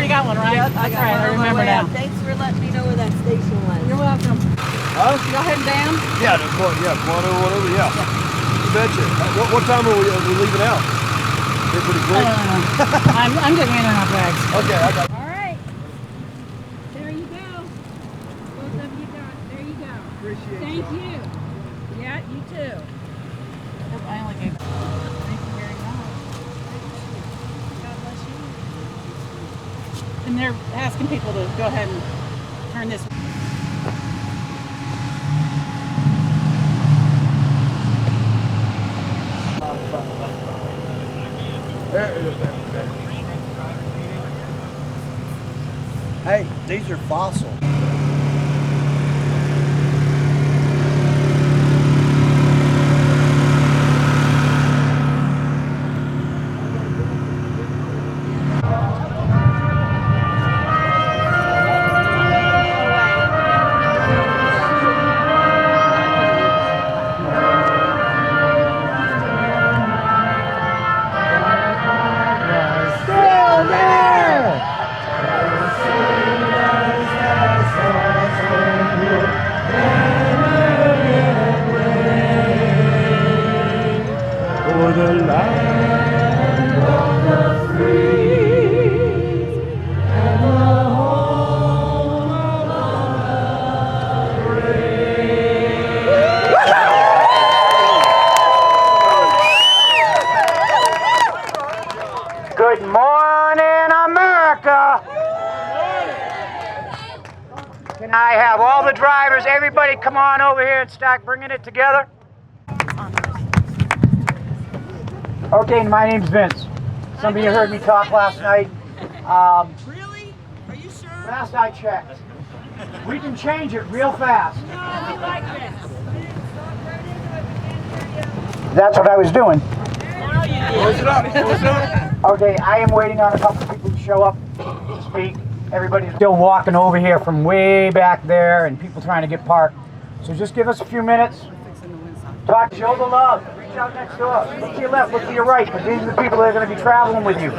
already got one, right? Yep, That's right, I remember now. Thanks for letting me know where that station was. You're welcome. Huh? Y'all heading down? Yeah, come on over, whatever, yeah. You betcha. What time are we leaving out? They're pretty quick. I'm getting in and out bags. Okay, I got it. All right. There you go. Both of you got. There you go. Appreciate it. Thank you. Yeah, you too. I only gave. Thank you very much. God bless you. And they're asking people to go ahead and turn this. Hey, these are fossil. Good morning, America! Can I have all the drivers, everybody come on over here and start bringing it together? Okay, my name's Vince. Some of you heard me talk last night. Really? Are you sure? Last I checked. We can change it real fast. No, we like this. That's what I was doing. Close it up, close it up. Okay, I am waiting on a couple people to show up to speak. Everybody's still walking over here from way back there and people trying to get parked. So just give us a few minutes. Talk, show the love. Reach out next door. Look to your left, look to your right, because these are the people that are going to be traveling with you.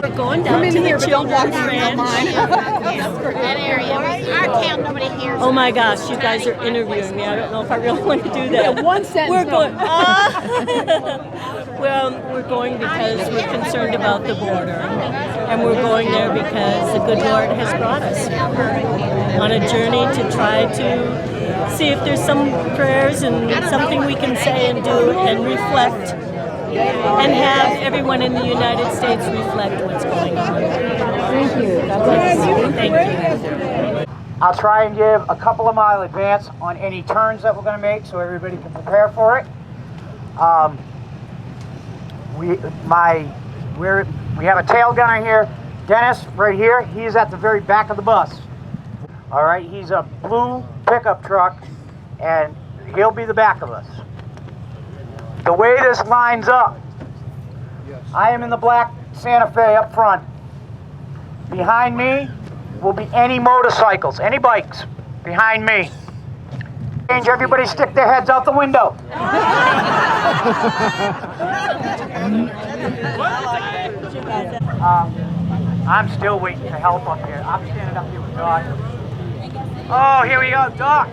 We're going down to the children's ranch. That area. Our town, nobody hears. Oh my gosh, you guys are interviewing me. I don't know if I really want to do that. One sentence. We're going. Well, we're going because we're concerned about the border, and we're going there because the good Lord has brought us on a journey to try to see if there's some prayers and something we can say and do and reflect. And have everyone in the United States reflect what's going on. Thank you. God bless you. Thank you. I'll try and give a couple of mile advance on any turns that we're going to make so everybody can prepare for it. We have a tail gunner here, Dennis, right here. He's at the very back of the bus. All right, he's a blue pickup truck, and he'll be the back of us. The way this lines up, I am in the black Santa Fe up front. Behind me will be any motorcycles, any bikes behind me. Change, everybody stick their heads out the window. I'm still waiting for help up here. I'm standing up here with Doc. Oh, here we go, Doc.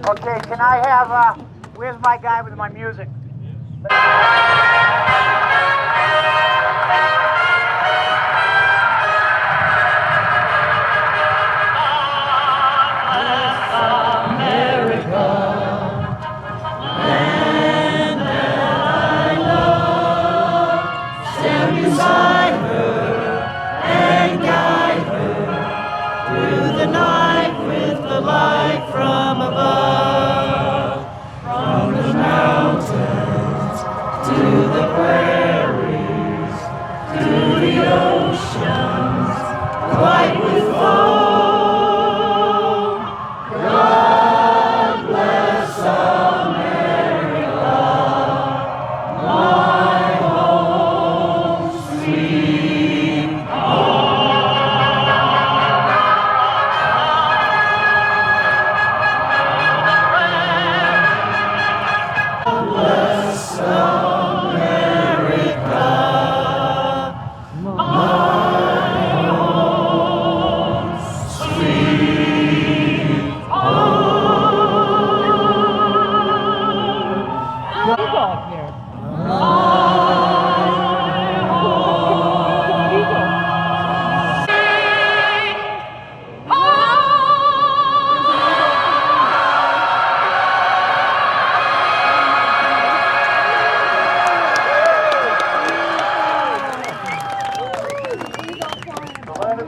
Okay, can I have, where's my guy with my music? To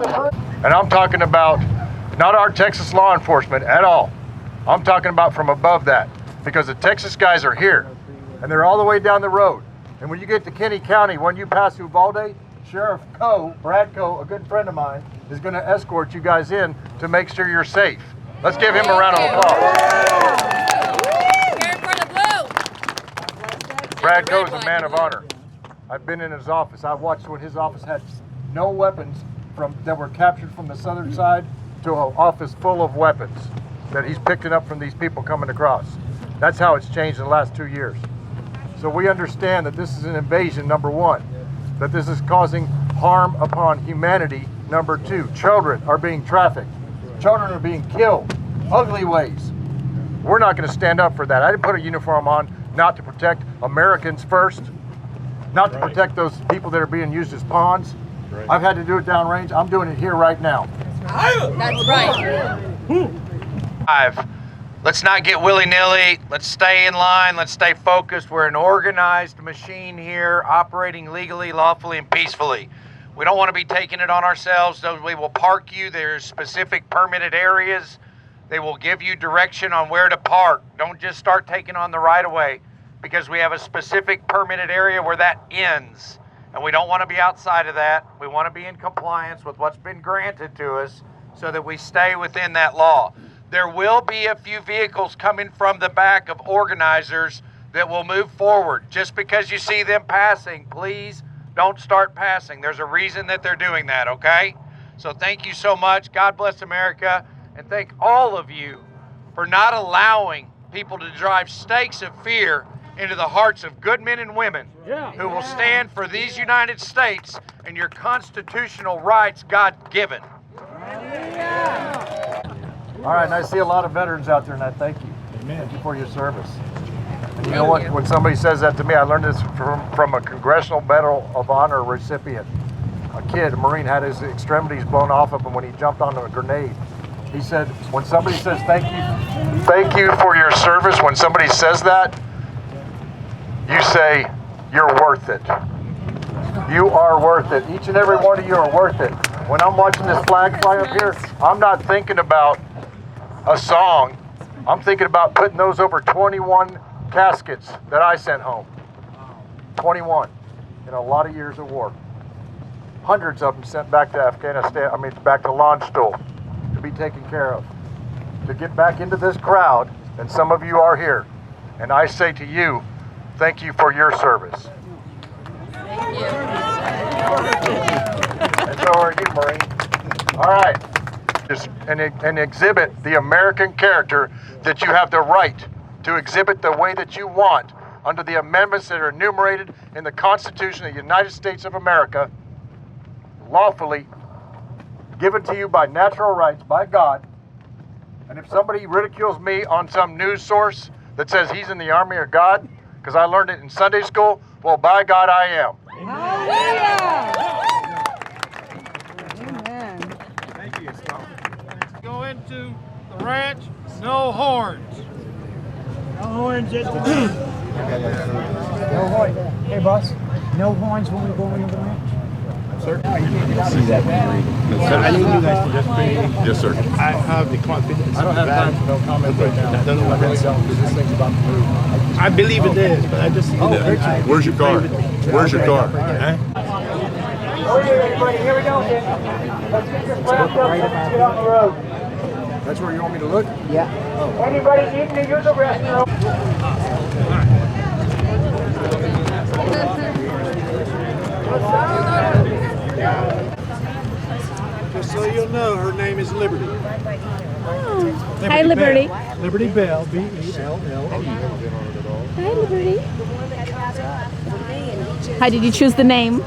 And I'm talking about not our Texas law enforcement at all. I'm talking about from above that, because the Texas guys are here and they're all the way down the road. And when you get to Kenny County, when you pass Uvalde, Sheriff Brad Coe, a good friend of mine, is going to escort you guys in to make sure you're safe. Let's give him a round of applause. Brad Coe is a man of honor. I've been in his office. I watched when his office had no weapons that were captured from the southern side to an office full of weapons that he's picking up from these people coming across. That's how it's changed in the last 2 years. So we understand that this is an invasion, number one, that this is causing harm upon humanity, number two. Children are being trafficked. Children are being killed, ugly ways. We're not going to stand up for that. I didn't put a uniform on not to protect Americans first, not to protect those people that are being used as pawns. I've had to do it downrange. I'm doing it here right now. That's right. Let's not get willy-nilly. Let's stay in line. Let's stay focused. We're an organized machine here, operating legally, lawfully, and peacefully. We don't want to be taking it on ourselves. So we will park you. There's specific permitted areas. They will give you direction on where to park. Don't just start taking on the right-of-way, because we have a specific permitted area where that ends. And we don't want to be outside of that. We want to be in compliance with what's been granted to us so that we stay within that law. There will be a few vehicles coming from the back of organizers that will move forward. Just because you see them passing, please don't start passing. There's a reason that they're doing that, okay? So thank you so much. God bless America. And thank all of you for not allowing people to drive stakes of fear into the hearts of good men and women who will stand for these United States and your constitutional rights God-given. All right, and I see a lot of veterans out there, and I thank you. Thank you for your service. And you know what? When somebody says that to me, I learned this from a Congressional Medal of Honor recipient. A kid, a Marine, had his extremities blown off of him when he jumped onto a grenade. He said, when somebody says thank you for your service, when somebody says that, you say, you're worth it. You are worth it. Each and every one of you are worth it. When I'm watching this flag fly up here, I'm not thinking about a song. I'm thinking about putting those over 21 caskets that I sent home. 21 in a lot of years of war. Hundreds of them sent back to Afghanistan, back to Landstuhl to be taken care of. To get back into this crowd, and some of you are here, and I say to you, thank you for your service. Thank you. And so are you, Marine. All right. And exhibit the American character that you have the right to exhibit the way that you want under the amendments that are enumerated in the Constitution of the United States of America, lawfully given to you by natural rights, by God. And if somebody ridicules me on some news source that says he's in the army of God, because I learned it in Sunday school, well, by God, I am. Amen. Thank you. Go into the ranch, no horns. No horns at the No horns. Hey, boss. No horns when we go into the ranch? Sir? I need you guys to just pray. Yes, sir. I have the confidence. I don't have time for no comment right now. I don't know what I really don't, because this thing's about to move. I believe it is, but I just. Where's your car? Where's your car? Huh? Okay, everybody, here we go. Let's get your flags up and let's get on the road. That's where you want me to look? Yeah. Anybody needing to use the restroom? Just so you'll know, her name is Liberty. Hi, Liberty. Bell. Liberty Bell, B-E-L-L-E. Hi, Liberty. How did you choose the name?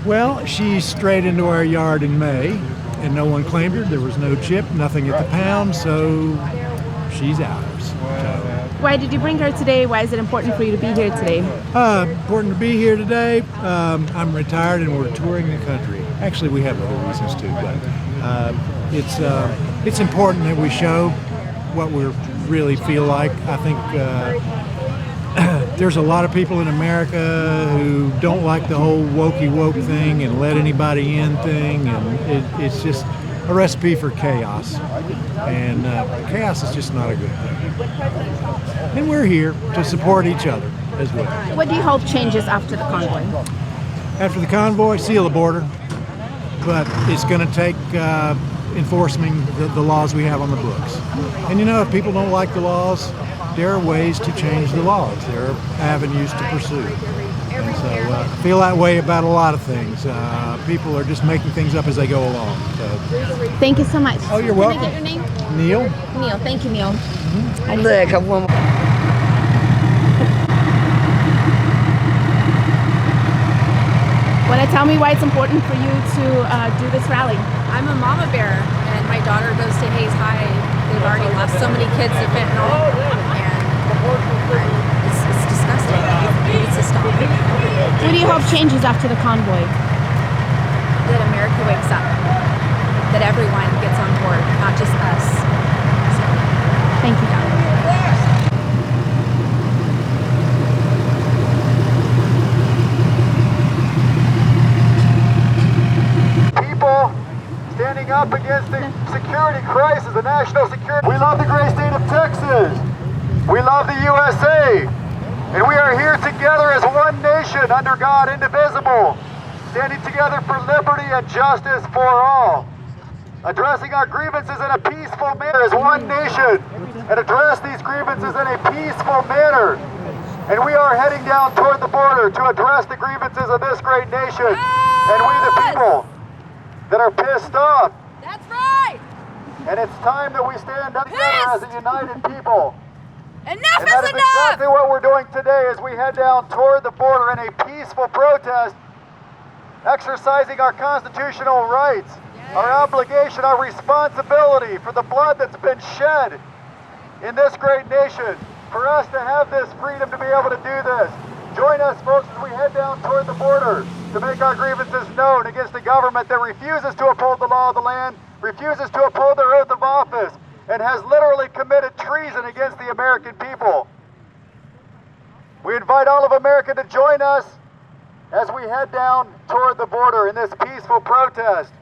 Well, she strayed into our yard in May, and no one claimed her. There was no chip, nothing at the pound, so she's ours. Why did you bring her today? Why is it important for you to be here today? Important to be here today. I'm retired and we're touring the country. Actually, we have other reasons too, but it's important that we show what we really feel like. I think there's a lot of people in America who don't like the whole wokey woke thing and let anybody in thing, and it's just a recipe for chaos. And chaos is just not a good thing. And we're here to support each other as well. What do you hope changes after the convoy? After the convoy, seal the border, but it's going to take enforcing the laws we have on the books. And you know, if people don't like the laws, there are ways to change the laws. There are avenues to pursue. And so I feel that way about a lot of things. People are just making things up as they go along. So. Thank you so much. Oh, you're welcome. Can I get your name? Neil? Neil. Thank you, Neil. Look, a woman. Want to tell me why it's important for you to do this rally? I'm a mama bear, and my daughter goes to Hayes High. They've already lost so many kids to fentanyl, and it's disgusting. It needs to stop. What do you hope changes after the convoy? That America wakes up. That everyone gets on board, not just us. So, Thank you. People standing up against the security crisis, the national security. We love the great state of Texas. We love the USA. And we are here together as one nation under God, indivisible, standing together for liberty and justice for all. Addressing our grievances in a peaceful manner as one nation, and address these grievances in a peaceful manner. And we are heading down toward the border to address the grievances of this great nation. And we the people that are pissed off. that's right. And it's time that we stand up together as a united people. Enough And that is exactly what we're doing today as we head down toward the border in a peaceful protest, exercising our constitutional rights, our obligation, our responsibility for the blood that's been shed in this great nation, for us to have this freedom to be able to do this. Join us, folks, as we head down toward the border to make our grievances known against a government that refuses to uphold the law of the land, refuses to uphold their oath of office, and has literally committed treason against the American people. We invite all of America to join us as we head down toward the border in this peaceful protest.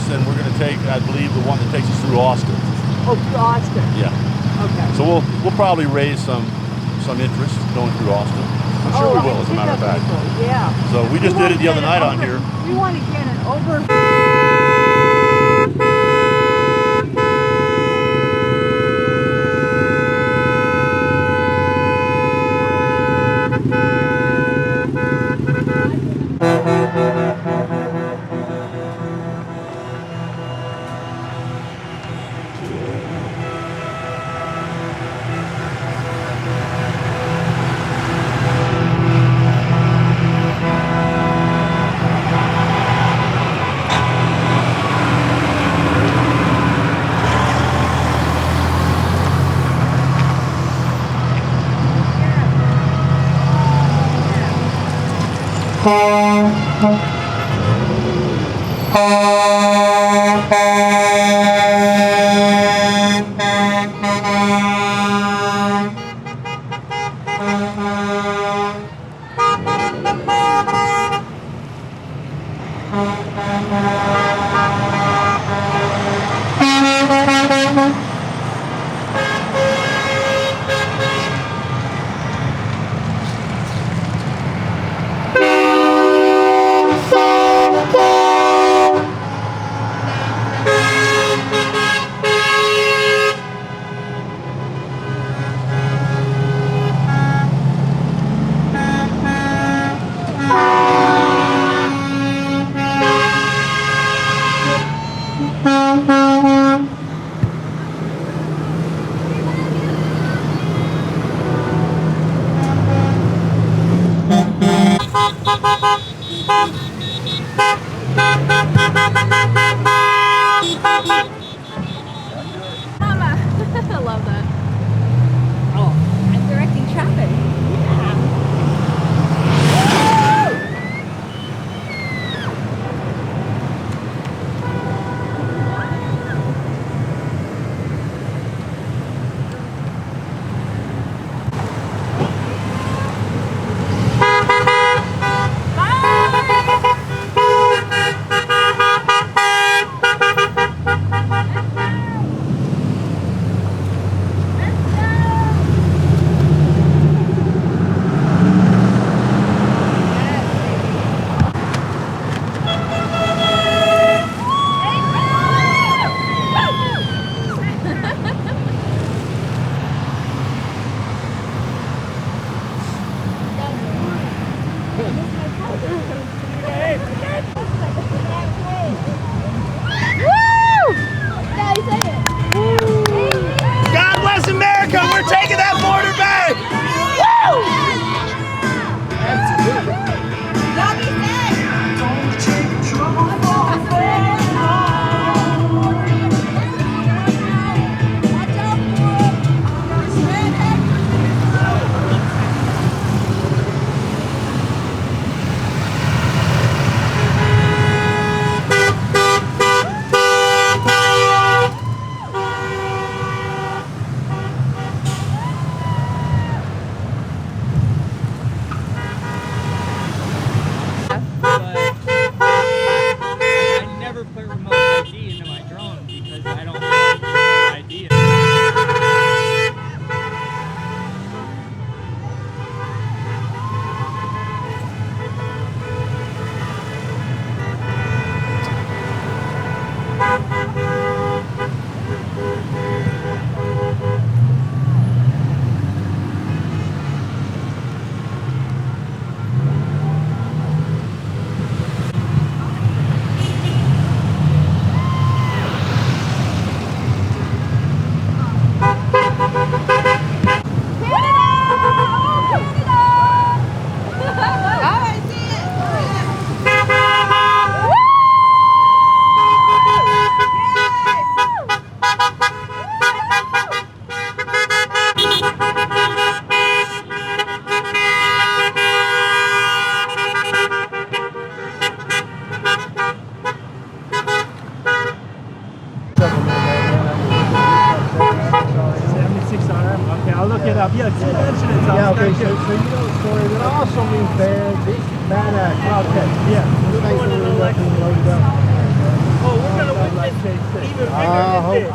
And we're going to take, I believe, the one that takes us through Austin. Oh, through Austin. Yeah. Okay. So we'll probably raise some interest going through Austin. I'm sure we will, as a matter of fact. Yeah. So we just did it the other night on here. We want to get an over. I love that. Oh, I'm directing traffic. God bless America. We're taking that border back. I never put remote ID into my drone because I don't want remote ID. Okay, I'll look it up. Yeah, you mentioned it. Yeah, okay, so you know the story. That also means bad acts. Okay, yeah. This thing's going to loaded up. Oh, we're going to witness even bigger than this.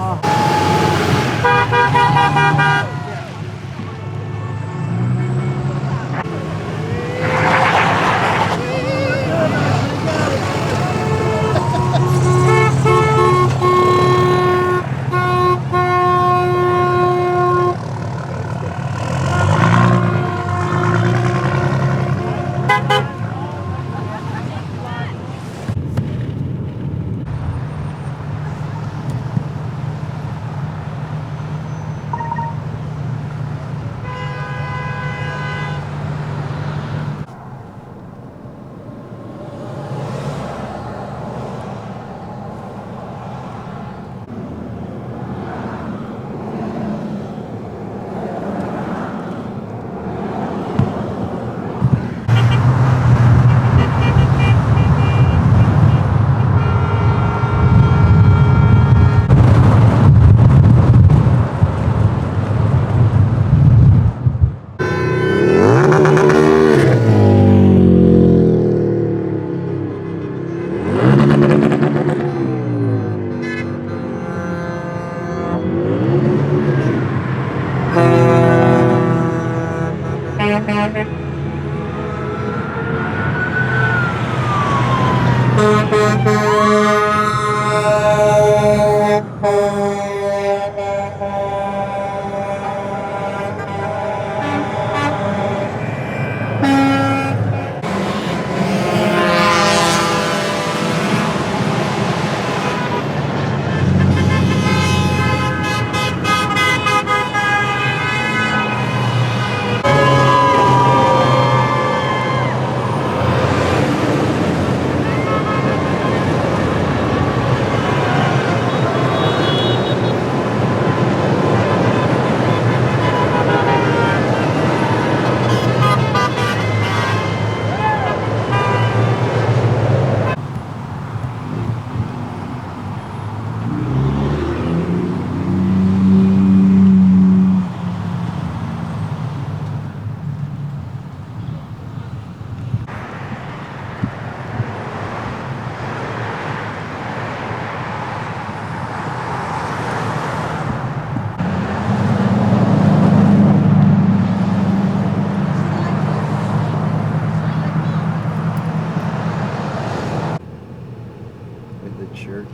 The church.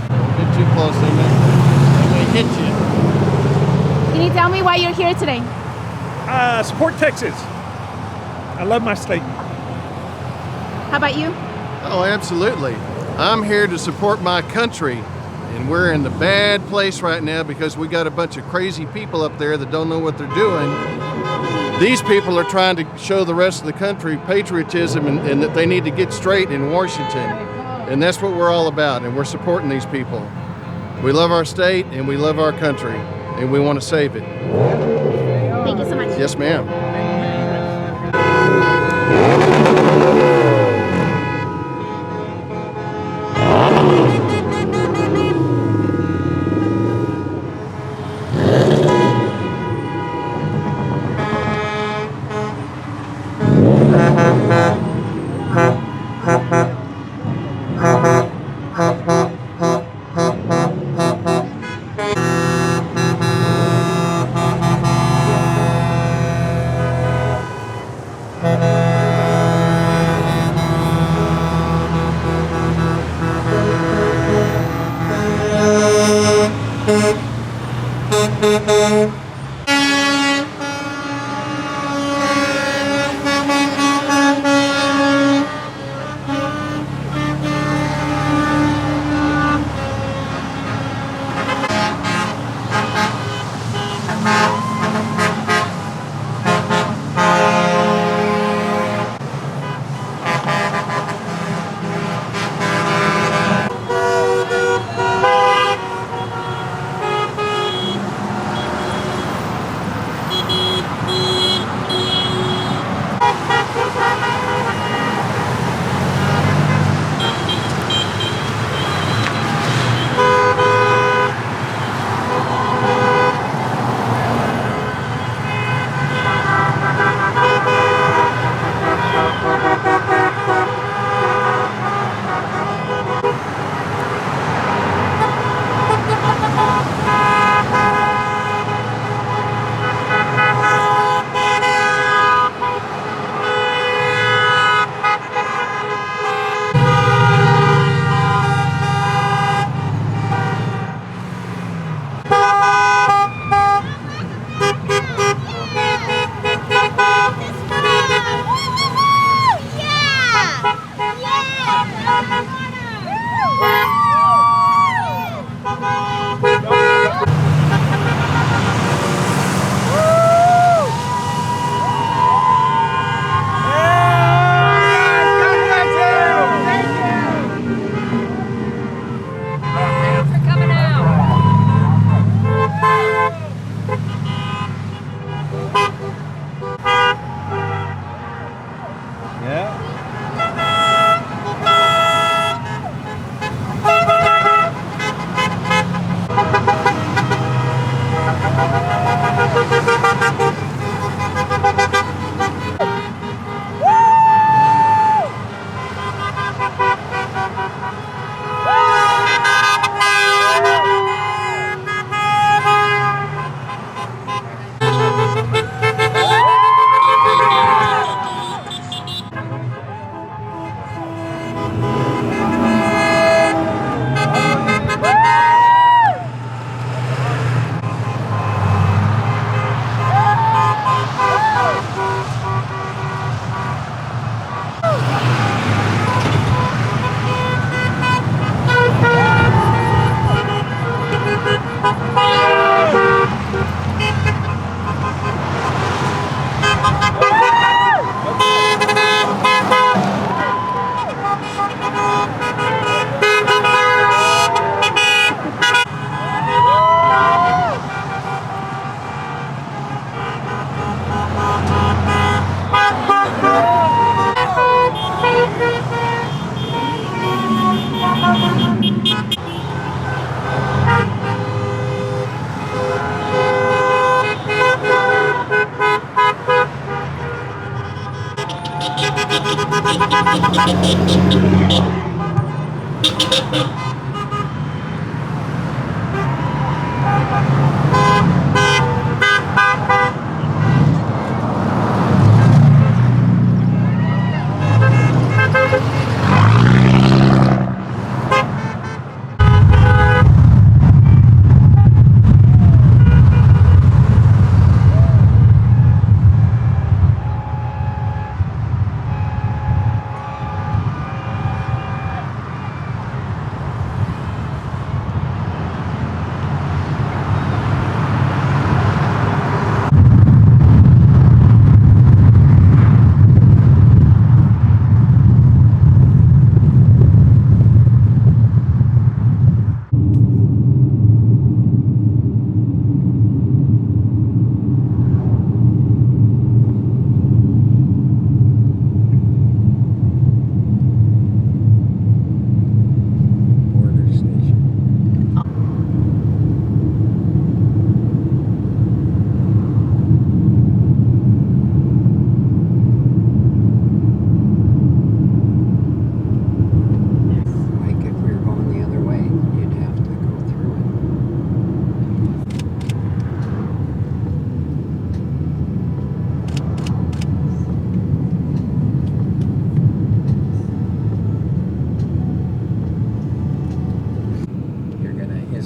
Don't get too close, Emmett. That may hit you. Can you tell me why you're here today? Support Texas. I love my state. How about you? Oh, absolutely. I'm here to support my country, and we're in the bad place right now because we got a bunch of crazy people up there that don't know what they're doing. These people are trying to show the rest of the country patriotism and that they need to get straight in Washington. And that's what we're all about, and we're supporting these people. We love our state and we love our country, and we want to save it. Thank you so much. Yes, ma'am.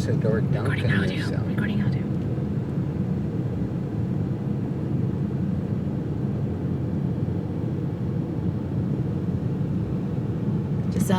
said they were dumping this out. Recording audio. Just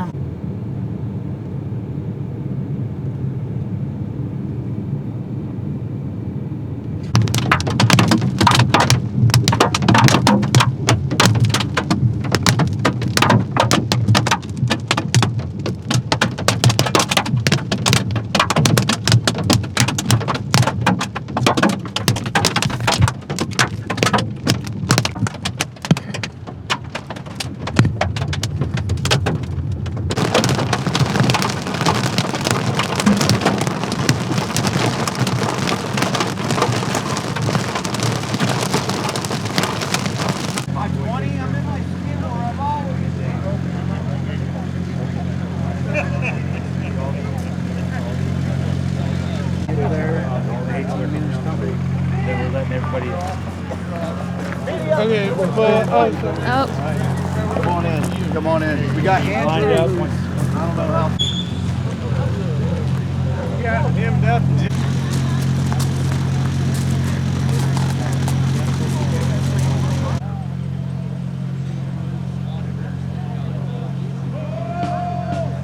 Okay, Oh. come on in. Come on in. We got Andrew. I don't know how. We got him up.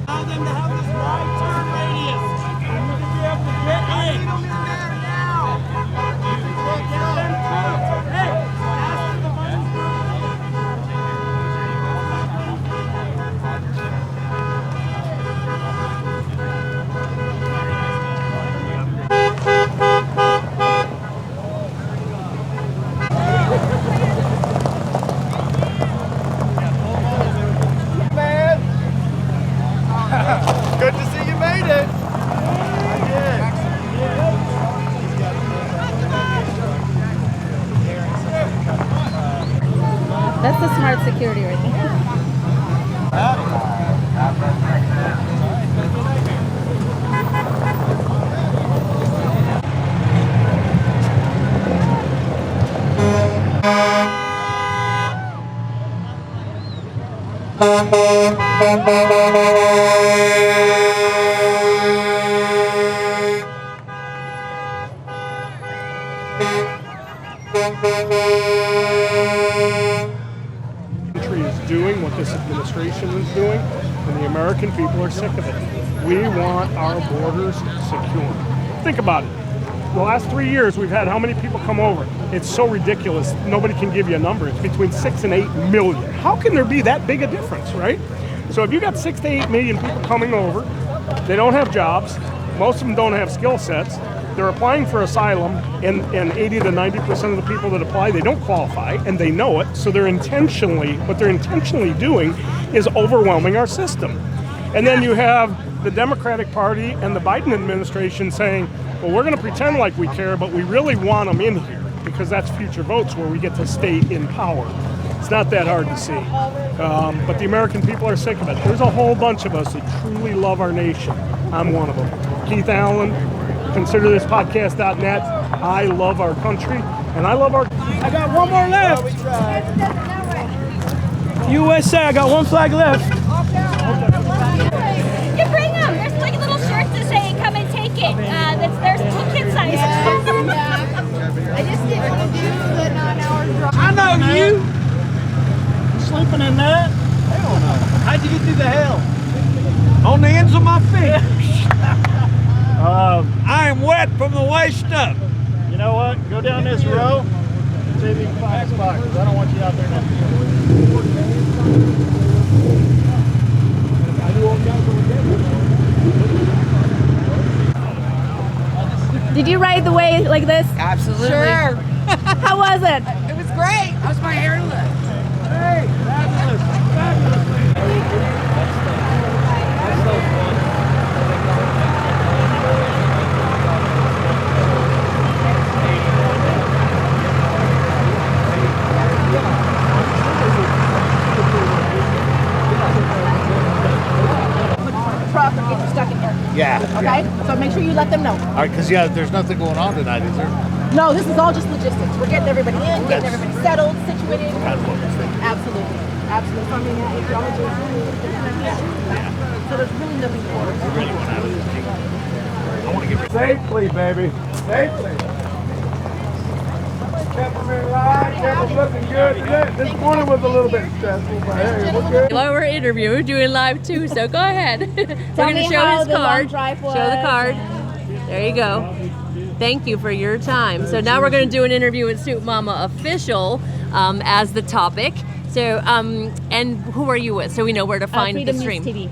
Allow them to have this wide turn radius. You need to be able to get in. Hey, ask the money. Good to see you made it. I did. That's the smart security right there. Country is doing, what this administration is doing, and the American people are sick of it. We want our borders secure. Think about it. The last 3 years, we've had how many people come over? It's so ridiculous. Nobody can give you a number. It's between 6 and 8 million. How can there be that big a difference, right? So if you got 6 to 8 million people coming over, they don't have jobs. Most of them don't have skill sets. They're applying for asylum, and 80 to 90% of the people that apply, they don't qualify, and they know it. So what they're intentionally doing is overwhelming our system. And then you have the Democratic Party and the Biden administration saying, well, we're going to pretend like we care, but we really want them in here because that's future votes where we get to stay in power. It's not that hard to see. But the American people are sick of it. There's a whole bunch of us that truly love our nation. I'm one of them. Keith Allen, consider this podcast.net. I love our country, and I love our... I got one more left. USA, I got one flag left. You bring them. There's like little shirts that say "Come and take it." There's little kid size. I just didn't want to do the 9-hour drive. I know you. Sleeping in that? Hell no. How'd you get through the hell? On the ends of my feet. I am wet from the waist up. You know what? Go down this row and see if you can find a spot, because I don't want you out there now. Did you ride the way like this? Absolutely. Sure. How was it? It was great. How's my hair look? Hey, fabulous, fabulous. Truck or get you stuck in here. Yeah. Okay? So make sure you let them know. All right, because there's nothing going on tonight, is there? No, this is all just logistics. We're getting everybody in, getting everybody settled, situated. Kind of what we're thinking. Absolutely. Absolutely. I mean, if y'all are doing so there's really nothing for us. I really want out of this. I want to get Safely, baby. Safely. Kept them in line, kept them looking good. This morning was a little bit stressful, but hey, we're good. Well, we're interviewing, we're doing live too, so go ahead. We're going to show his card. Show the card. There you go. Thank you for your time. So now we're going to do an interview with Soup Mama Official as the topic. So, and who are you with? So we know where to find the stream. Freedom News TV.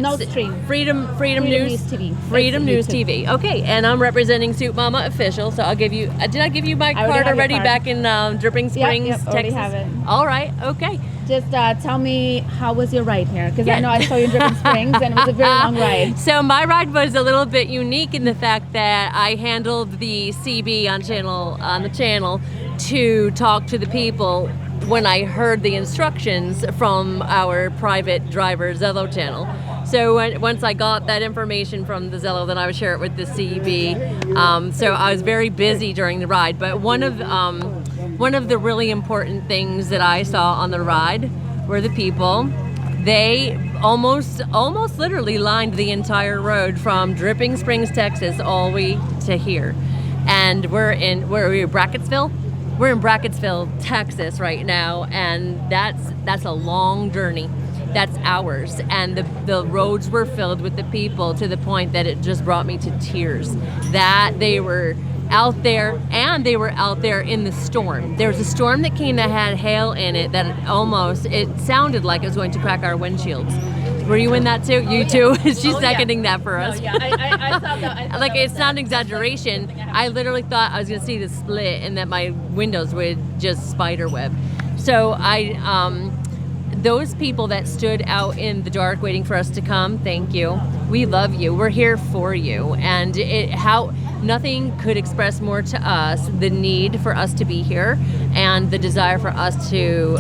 No stream. Freedom News TV. Freedom News TV. Okay, and I'm representing Soup Mama Official. So I'll give you. Did I give you my card already back in Dripping Springs, yep, Texas? Already have it. All right. Okay. Just tell me, how was your ride here? Because I know I saw you in Dripping Springs, and it was a very long ride. So my ride was a little bit unique in the fact that I handled the CB on the channel to talk to the people when I heard the instructions from our private driver Zello channel. So once I got that information from the Zello, then I would share it with the CB. So I was very busy during the ride. But one of the really important things that I saw on the ride were the people. They almost literally lined the entire road from Dripping Springs, Texas, all the way to here. And where are we? Brackettsville? We're in Brackettsville, Texas right now, and that's a long journey. That's hours, and the roads were filled with the people to the point that it just brought me to tears. That they were out there, and they were out there in the storm. There was a storm that came that had hail in it that it sounded like it was going to crack our windshields. Were you in that too? You too? She's seconding that for us. Yeah, I saw that. Like, it's not an exaggeration. I literally thought I was going to see the split and that my windows would just spiderweb. So those people that stood out in the dark waiting for us to come, thank you. We love you. We're here for you. And nothing could express more to us the need for us to be here and the desire for us to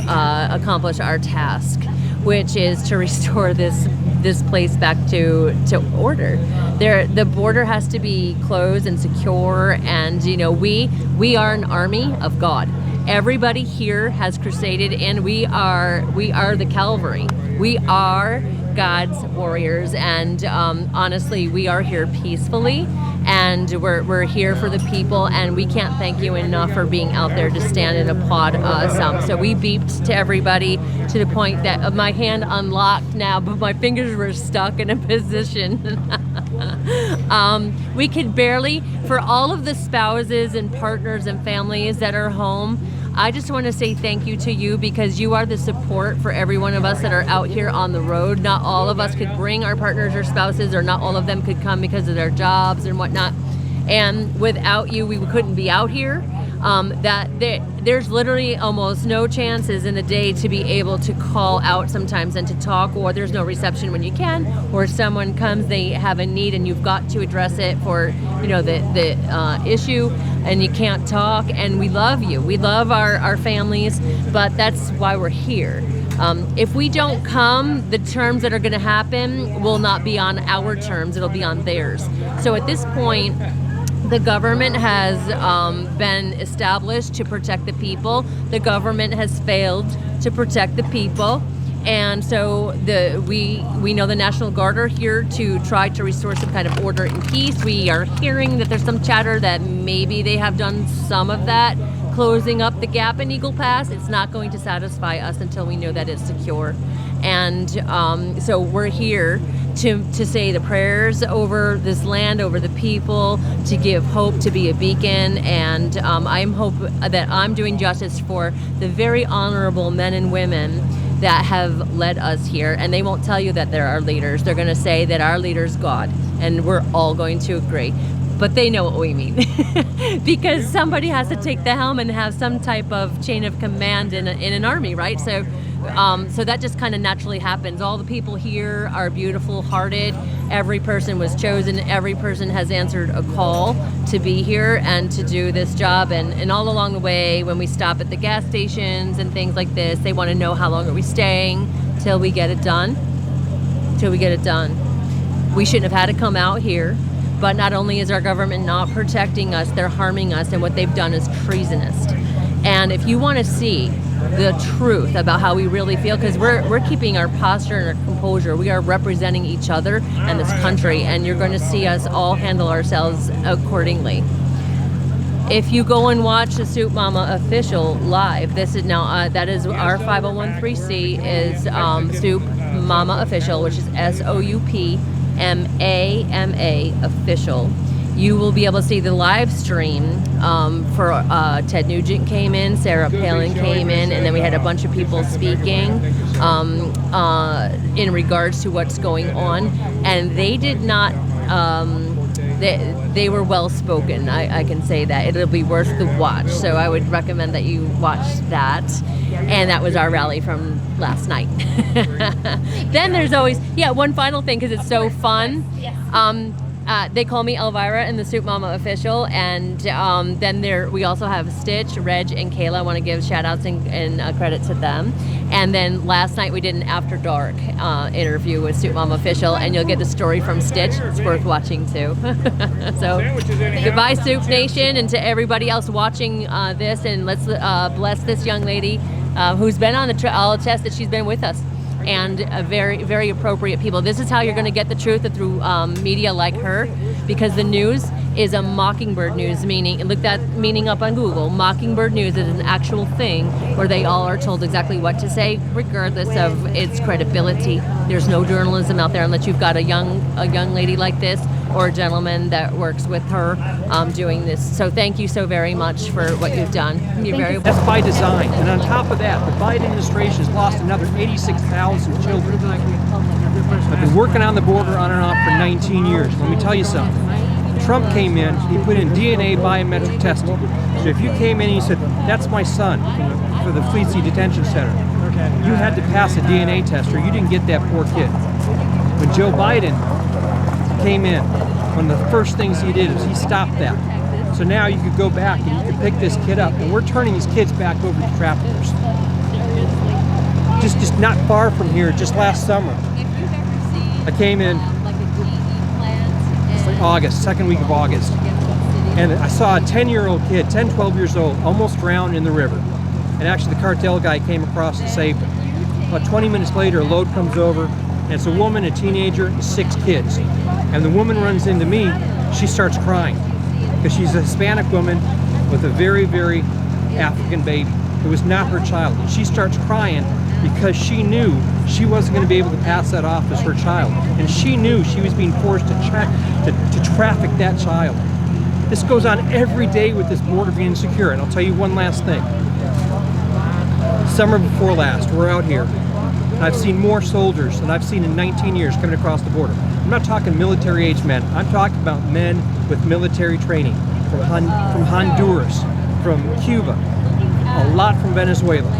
accomplish our task, which is to restore this place back to order. The border has to be closed and secure, and we are an army of God. Everybody here has crusaded, and we are the cavalry. We are God's warriors, and honestly, we are here peacefully, and we're here for the people, and we can't thank you enough for being out there to stand and applaud us. So we beeped to everybody to the point that my hand unlocked now, but my fingers were stuck in a position. We could barely, for all of the spouses and partners and families that are home, I just want to say thank you to you, because you are the support for every one of us that are out here on the road. Not all of us could bring our partners or spouses, or not all of them could come because of their jobs and whatnot. And without you, we couldn't be out here. There's literally almost no chances in a day to be able to call out sometimes and to talk, or there's no reception when you can, or someone comes, they have a need and you've got to address it for the issue, and you can't talk. And we love you. We love our families, but that's why we're here. If we don't come, the terms that are going to happen will not be on our terms, it'll be on theirs. So at this point, the government has been established to protect the people. The government has failed to protect the people. And so we know the National Guard are here to try to restore some kind of order and peace. We are hearing that there's some chatter that maybe they have done some of that, closing up the gap in Eagle Pass. It's not going to satisfy us until we know that it's secure. And so we're here to say the prayers over this land, over the people, to give hope, to be a beacon. And I'm hope that I'm doing justice for the very honorable men and women that have led us here. And they won't tell you that they're our leaders. They're going to say that our leader's God, and we're all going to agree. But they know what we mean because somebody has to take the helm and have some type of chain of command in an army, right? So that just kind of naturally happens. All the people here are beautiful hearted. Every person was chosen. Every person has answered a call to be here and to do this job. And all along the way, when we stop at the gas stations and things like this, they want to know how long are we staying till we get it done. Till we get it done. We shouldn't have had to come out here. But not only is our government not protecting us, they're harming us, and what they've done is treasonous. And if you want to see the truth about how we really feel, because we're keeping our posture and our composure. We are representing each other and this country, and you're going to see us all handle ourselves accordingly. If you go and watch the Soup Mama official live, this is now that is our 501c is Soup Mama official, which is SOUPMAMA official. You will be able to see the live stream for Ted Nugent came in, Sarah Palin came in, and then we had a bunch of people speaking in regards to what's going on, and they did not. They were well spoken. I can say that. It'll be worth the watch. So I would recommend that you watch that. And that was our rally from last night. Then there's always, one final thing, because it's so fun. They call me Elvira in the Soup Mama official, and then we also have Stitch, Reg, and Kayla. I want to give shout outs and credit to them. And then last night we did an After Dark interview with Soup Mama official, and you'll get the story from Stitch. It's worth watching too. So goodbye Soup Nation, and to everybody else watching this, and let's bless this young lady who's been on I'll attest that she's been with us. And very, very appropriate people. This is how you're going to get the truth through media like her, because the news is a mockingbird news, meaning, look that meaning up on Google. Mockingbird news is an actual thing where they all are told exactly what to say, regardless of its credibility. There's no journalism out there unless you've got a young lady like this, or a gentleman that works with her doing this. So thank you so very much for what you've done. That's by design. And on top of that, the Biden administration has lost another 86,000 children. I've been working on the border on and off for 19 years. Let me tell you something. Trump came in, he put in DNA biometric testing. So if you came in and you said, that's my son for the Fleet Sea Detention Center, you had to pass a DNA test or you didn't get that poor kid. When Joe Biden came in, one of the first things he did is he stopped that. So now you could go back and you could pick this kid up, and we're turning these kids back over to traffickers. Just not far from here, just last summer, I came in August, second week of August, and I saw a 10-year-old kid, 10, 12 years old, almost drowned in the river. And actually the cartel guy came across and saved him. About 20 minutes later, a load comes over, and it's a woman, a teenager, and 6 kids. And the woman runs into me, she starts crying, because she's a Hispanic woman with a very, very African baby. It was not her child. And she starts crying because she knew she wasn't going to be able to pass that off as her child. And she knew she was being forced to traffic that child. This goes on every day with this border being insecure. And I'll tell you one last thing. Summer before last, we're out here. I've seen more soldiers than I've seen in 19 years coming across the border. I'm not talking military-age men. I'm talking about men with military training from Honduras, from Cuba, a lot from Venezuela.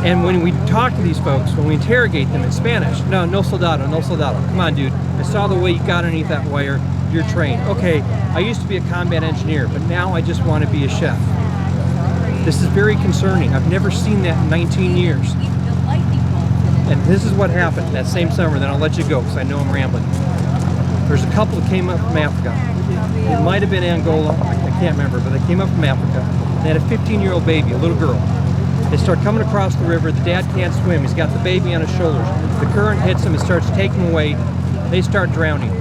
And when we talk to these folks, when we interrogate them in Spanish, no soldado, no soldado. Come on, dude. I saw the way you got underneath that wire. You're trained. Okay, I used to be a combat engineer, but now I just want to be a chef. This is very concerning. I've never seen that in 19 years. And this is what happened that same summer. Then I'll let you go because I know I'm rambling. There's a couple that came up from Africa. It might have been Angola. I can't remember, but they came up from Africa. They had a 15-year-old baby, a little girl. They start coming across the river. The dad can't swim. He's got the baby on his shoulders. The current hits him and starts taking him away. They start drowning.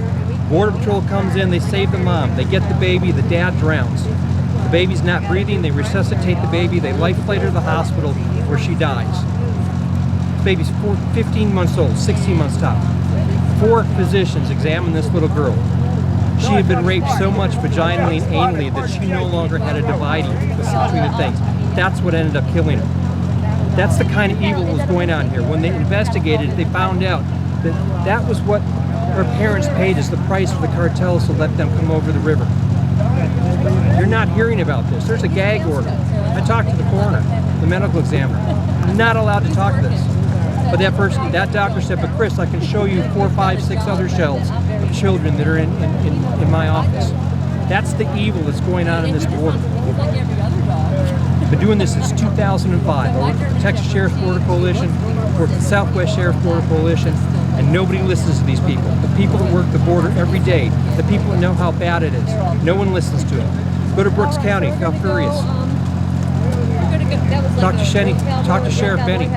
Border Patrol comes in. They save the mom. They get the baby. The dad drowns. The baby's not breathing. They resuscitate the baby. They life flight her to the hospital where she dies. The baby's 15 months old, 16 months top. 4 physicians examined this little girl. She had been raped so much vaginally and anally that she no longer had a dividing between the things. That's what ended up killing her. That's the kind of evil that was going on here. When they investigated, they found out that that was what her parents paid as the price for the cartels to let them come over the river. You're not hearing about this. There's a gag order. I talked to the coroner, the medical examiner. I'm not allowed to talk to this. But that doctor said, but Chris, I can show you 4, 5, 6 other shells of children that are in my office. That's the evil that's going on in this border. I've been doing this since 2005. I worked with the Texas Sheriff's Border Coalition, worked with the Southwest Sheriff's Border Coalition, and nobody listens to these people. The people that work the border every day, the people that know how bad it is. No one listens to them. Go to Brooks County, how furious. Talk to Shenny. Talk to Sheriff Benny.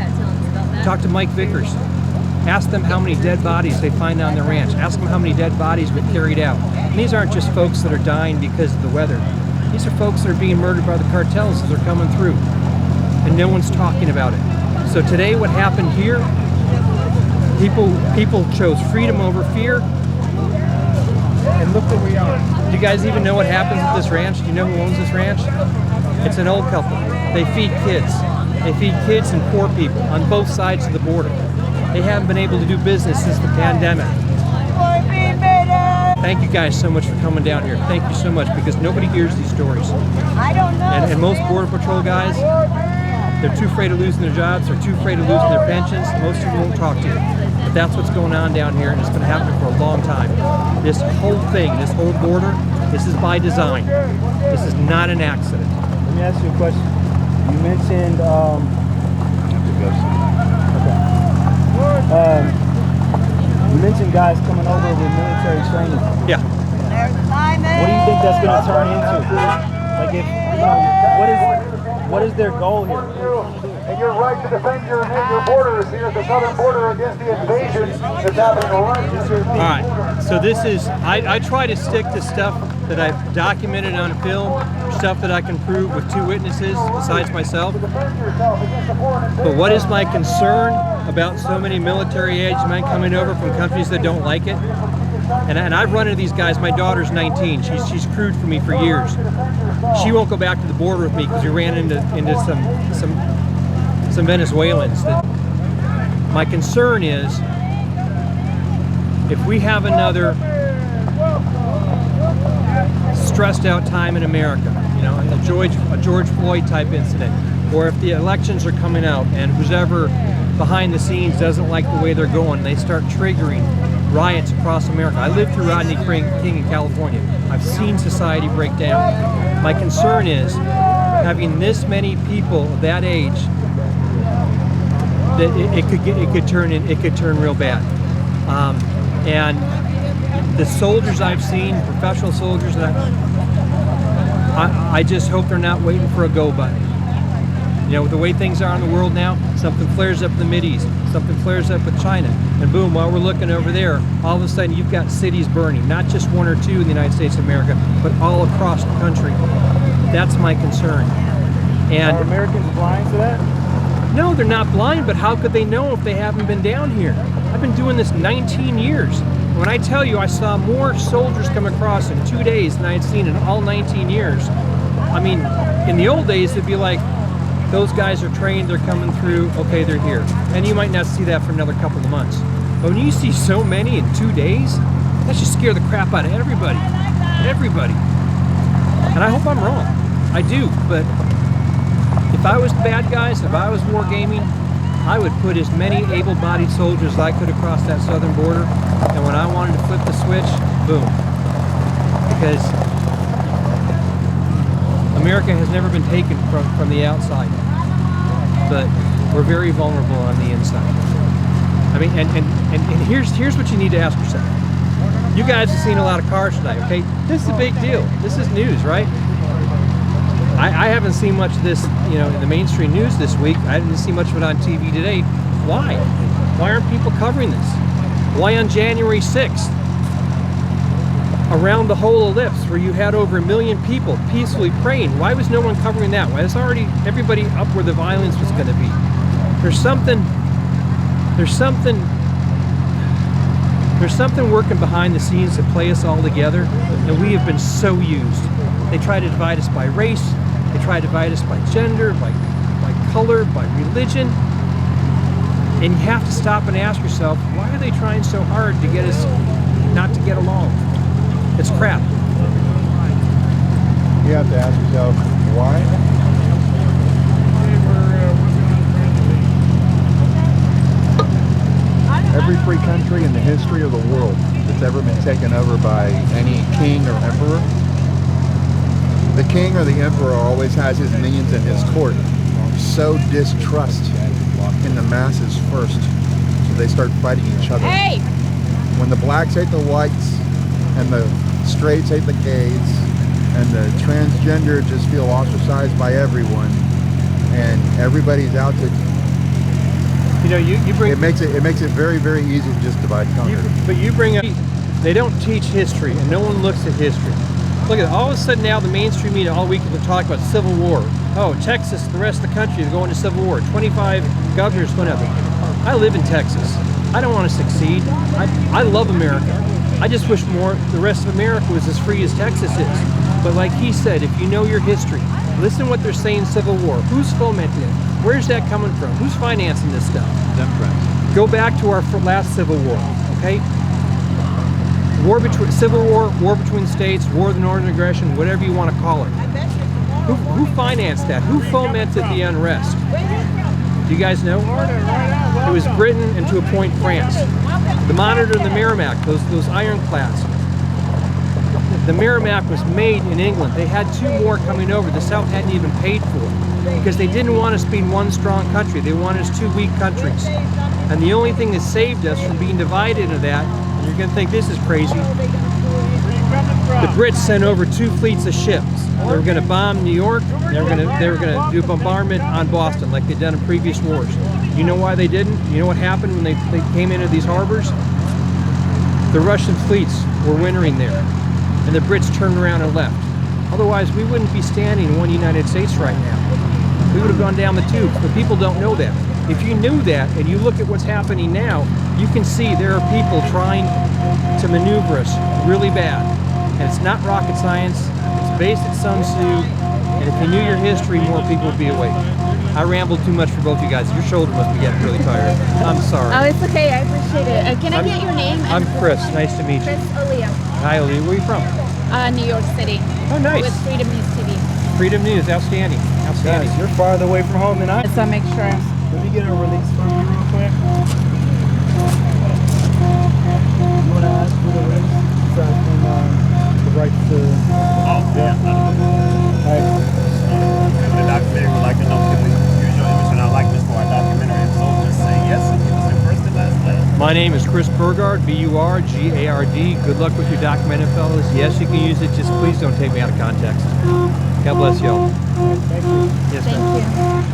Talk to Mike Vickers. Ask them how many dead bodies they find on the ranch. Ask them how many dead bodies were carried out. And these aren't just folks that are dying because of the weather. These are folks that are being murdered by the cartels as they're coming through. And no one's talking about it. So today what happened here, people chose freedom over fear. And look where we are. Do you guys even know what happens at this ranch? Do you know who owns this ranch? It's an old couple. They feed kids. They feed kids and poor people on both sides of the border. They haven't been able to do business since the pandemic. Thank you guys so much for coming down here. Thank you so much, because nobody hears these stories. And most Border Patrol guys, they're too afraid of losing their jobs. They're too afraid of losing their pensions. Most of them won't talk to you. But that's what's going on down here, and it's been happening for a long time. This whole thing, this whole border, this is by design. This is not an accident. Let me ask you a question. You mentioned, you mentioned guys coming over with military training. Yeah. What do you think that's going to turn into? Like, if what is their goal here? And your right to defend your borders here at the southern border against the invasion that's happening right. All right. So this is, I try to stick to stuff that I've documented on film, stuff that I can prove with 2 witnesses besides myself. But what is my concern about so many military-aged men coming over from countries that don't like it? And I've run into these guys. My daughter's 19. She's crewed for me for years. She won't go back to the border with me because we ran into some Venezuelans. My concern is, if we have another stressed out time in America, you know, a George Floyd type incident, or if the elections are coming out and who's ever behind the scenes doesn't like the way they're going, they start triggering riots across America. I lived through Rodney King in California. I've seen society break down. My concern is having this many people of that age, that it could turn real bad. And the soldiers I've seen, professional soldiers, that I just hope they're not waiting for a go button. You know, with the way things are in the world now, something flares up in the Mideast, something flares up with China, and boom, while we're looking over there, all of a sudden you've got cities burning, not just 1 or 2 in the United States of America, but all across the country. That's my concern. And are Americans blind to that? No, they're not blind, but how could they know if they haven't been down here? I've been doing this 19 years. When I tell you I saw more soldiers come across in 2 days than I had seen in all 19 years, I mean, in the old days, it'd be like, those guys are trained, they're coming through, okay, they're here. And you might not see that for another couple of months. But when you see so many in 2 days, that should scare the crap out of everybody. Everybody. And I hope I'm wrong. I do, but if I was the bad guys, if I was wargaming, I would put as many able-bodied soldiers as I could across that southern border, and when I wanted to flip the switch, boom. Because America has never been taken from the outside, but we're very vulnerable on the inside. I mean, and here's what you need to ask yourself. You guys have seen a lot of cars tonight, okay? This is a big deal. This is news, right? I haven't seen much of this, you know, in the mainstream news this week. I didn't see much of it on TV today. Why? Why aren't people covering this? Why on January 6th, around the whole ellipse where you had over 1 million people peacefully praying, why was no one covering that? Why is already everybody up where the violence was going to be? There's something working behind the scenes to play us all together, and we have been so used. They try to divide us by race, they try to divide us by gender, by color, by religion. And you have to stop and ask yourself, why are they trying so hard to get us not to get along? It's crap. You have to ask yourself, why? Every free country in the history of the world that's ever been taken over by any king or emperor, the king or the emperor always has his minions in his court. Sow distrust in the masses first, so they start fighting each other. Hey! When the blacks hate the whites, and the straights hate the gays, and the transgender just feel ostracized by everyone, and everybody's out to. You know, you bring. It makes it very, very easy to just divide and conquer. But you bring up. They don't teach history, and no one looks at history. Look at all of a sudden now the mainstream media all week they're talking about Civil War. Oh, Texas, the rest of the country is going to Civil War. 25 governors went up. I live in Texas. I don't want to succeed. I love America. I just wish the rest of America was as free as Texas is. But like he said, if you know your history, listen to what they're saying Civil War. Who's fomenting it? Where's that coming from? Who's financing this stuff? Democrats. Go back to our last Civil War, okay? Civil War, war between states, war of the Northern Aggression, whatever you want to call it. Who financed that? Who fomented the unrest? Do you guys know? It was Britain and to a point France. The Monitor and the Merrimack, those ironclads. The Merrimack was made in England. They had 2 more coming over. The South hadn't even paid for it because they didn't want us being one strong country. They wanted us 2 weak countries. And the only thing that saved us from being divided into that, and you're going to think this is crazy, the Brits sent over 2 fleets of ships. They were going to bomb New York. They were going to do bombardment on Boston like they'd done in previous wars. You know why they didn't? You know what happened when they came into these harbors? The Russian fleets were wintering there, and the Brits turned around and left. Otherwise, we wouldn't be standing in one United States right now. We would have gone down the tubes, but people don't know that. If you knew that and you look at what's happening now, you can see there are people trying to maneuver us really bad. And it's not rocket science, it's based at Sun Tzu, and if you knew your history, more people would be awake. I rambled too much for both you guys. Your shoulder must be getting really tired. I'm sorry. Oh, it's okay. I appreciate it. Can I get your name? I'm Chris. Nice to meet you. Chris O'Leah. Hi, O'Leah. Where are you from? New York City. Oh, nice. With Freedom News TV. Freedom News. Outstanding. Outstanding. Guys, you're farther away from home than I am. So make sure. Let me get a release from you real quick. You want to ask for the release? Aside from the right to... Oh, yeah. The documentary would like to know, can we use your image and our likeness for our documentary? And so just say yes and give us your first and last name. My name is Chris Burgard, B-U-R-G-A-R-D. Good luck with your documentary, fellas. Yes, you can use it. Just please don't take me out of context. God bless y'all. Thank you. Yes, Thank you.